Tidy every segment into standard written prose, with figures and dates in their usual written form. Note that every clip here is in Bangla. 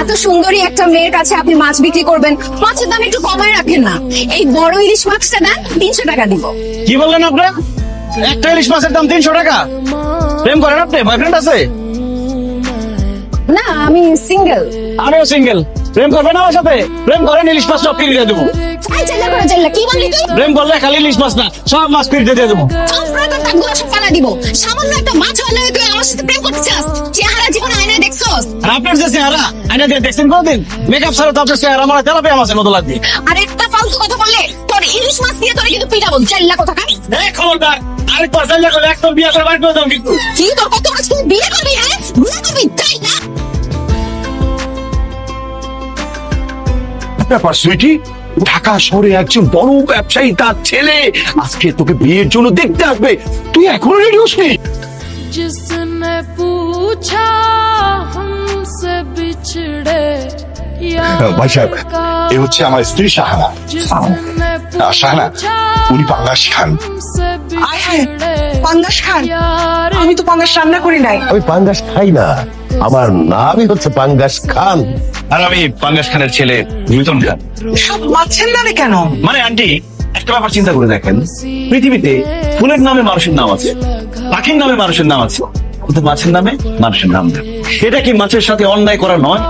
এত সুন্দরী একটা মেয়ের কাছে আপনি মাছ বিক্রি করবেন, মাছের দাম একটু কমায় রাখেন না। এই বড় ইলিশ মাছটা দেন, 300 টাকা দিব। কি বললেন আপনি? একটা ইলিশ মাছের দাম 300 টাকা? প্রেম করেন আপনি? বয়ফ্রেন্ড আছে? না, আমি সিঙ্গেল। আমিও সিঙ্গেল। প্রেম করবেন আমার সাথে? প্রেম করেন, ইলিশ মাছ সব ফিরিয়ে দেবো। কি বললি তুই? প্রেম করলে খালি ইলিশ মাছ না, সব মাছ ফিরিয়ে দিয়ে দেবো। দিব সামান্য একটা মাছ হলে তুই আমার সাথে প্রেম করতে চাস? চেহারা জীবন আয়নায় দেখছস? আপনার যে চেহারা আয়না দিয়ে দেখছেন কোনদিন? মেকআপ ছাড়া তো আপনার চেহারা আমার তেলাপিয়া মাছের মতো লাগবে। আর একটা ফালতু কথা বললে তোর ইলিশ মাছ দিয়ে তোরে কিন্তু পিটাবো। চাইল্লা কথা খাবি? খবরদার, আরেকবার চাইলে করলে একদম বিয়ে করে বাড়ি করে দাও কিন্তু। কি তোর কত মাছ তুই বিয়ে করবি? হ্যাঁ বিয়ে করবি, তাই না? ব্যাপার সুইটি, ঢাকা শহরে একজন বড় ব্যবসায়ী তার ছেলে আজকে তোকে বিয়ের জন্য দেখতে আসবে, তুই এখনো রেডি হসনি? जिसने पूछा हमसे बिछड़े ভাই সাহেব, এ হচ্ছে আমার স্ত্রী শাহানা। শাহানা, উনি পাঙ্গাস খান। পাঙ্গাস খান? আমি তো পাঙ্গাস রান্না করি নাই। আমি পাঙ্গাস খাই না, আমার নামই হচ্ছে পাঙ্গাস খান। আর আমি পাঙ্গাস খানের ছেলে মিল্টন খান। সব মাছের নামে কেন? মানে আন্টি, একটা ব্যাপার চিন্তা করে দেখেন, পৃথিবীতে ফুলের নামে মানুষের নাম আছে, পাখির নামে মানুষের নাম আছে, কিন্তু মাছের নামে মানুষের নাম নেই। এটা কি মাছের সাথে অন্যায় করা নয়?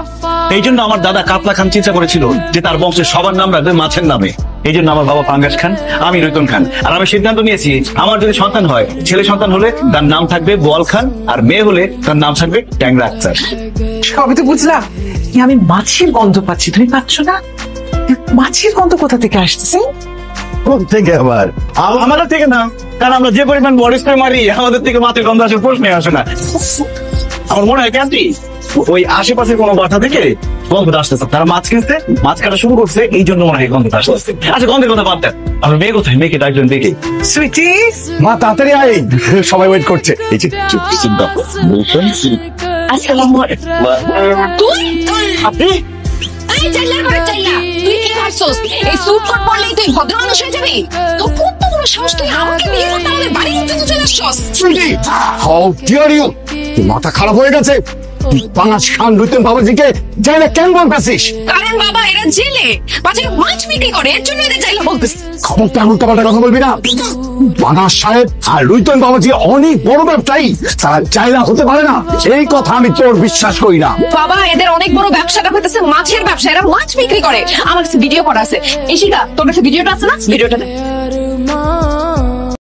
এই জন্য আমার দাদা কাতলা খান চিন্তা করেছিল যে তার বংশের সবার নাম রাখবে মাছের নামে। এই জন্য আমার বাবা পাঙ্গাস খান, আমি রতন খান। আর আমি সিদ্ধান্ত নিয়েছি, আমার যদি সন্তান হয়, ছেলে সন্তান হলে তার নাম থাকবে বোয়াল খান, আর মেয়ে হলে তার নাম থাকবে ট্যাংরা আক্তার। সবই তো বুঝলাম, আমি মাছের গন্ধ পাচ্ছি, তুমি পাচ্ছ না? মাছের গন্ধ কোথা থেকে আসতেছে? কোন থেকে আবার? আমাদের থেকে না, কারণ আমরা যে পরিমাণ বডি স্প্রে মারি, আমাদের থেকে মাছের গন্ধ আসার প্রশ্নই আসে না। আমার মনে হয় কেন ওই আশেপাশে কোনো বাসা থেকে গন্ধটা আসতেছে, তারা মাছ কিনছে, মাছ কাটা শুরু করছে, এই জন্য মনে হয় গন্ধটা আসতেছে। আচ্ছা, গন্ধের কথা বাদ দেন, আপনার মেয়ে কোথায়? মেয়েকে ডাকবেন দেখে। সুইটি, মা তাড়াতাড়ি আয়, সবাই ওয়েট করছে। এই যে আসসালামু আলাইকুম। তুই আপনি এই চাইল্লার ঘরে চাইল্লা, তুই কি ভাবছস এই স্যুট কোট পরলেই তুই ভদ্র মানুষ হয়ে যাবি? তো কত বড় সাহস তুই আমাকে বিয়ে করতে আমাদের বাড়ির মধ্যে চলে আসছস? Sweetie, how dare you! মাথা খারাপ হয়ে গেছে? তুই পাঙ্গাস খান রতন বাবাজিকে জানে কেন বলতেছিস? কারণ বাবা এরা জেলে বাজারে মাছ বিক্রি করে, এর জন্য এদের চাইল্লা বলতেছ। খবর তেমন তোমার কথা বলবি না। পাঙ্গাস সাহেব আর রতন বাবাজি অনেক বড় ব্যবসায়ী, তারা চাইলা হতে পারে না, এই কথা আমি তোর বিশ্বাস করি না। বাবা এদের অনেক বড় ব্যবসাটা হইতেছে মাছের ব্যবসা, এরা মাছ বিক্রি করে। আমার কাছে ভিডিও করা আছে। ইশিকা, তোর কাছে ভিডিওটা আছে না? ভিডিওটা দে।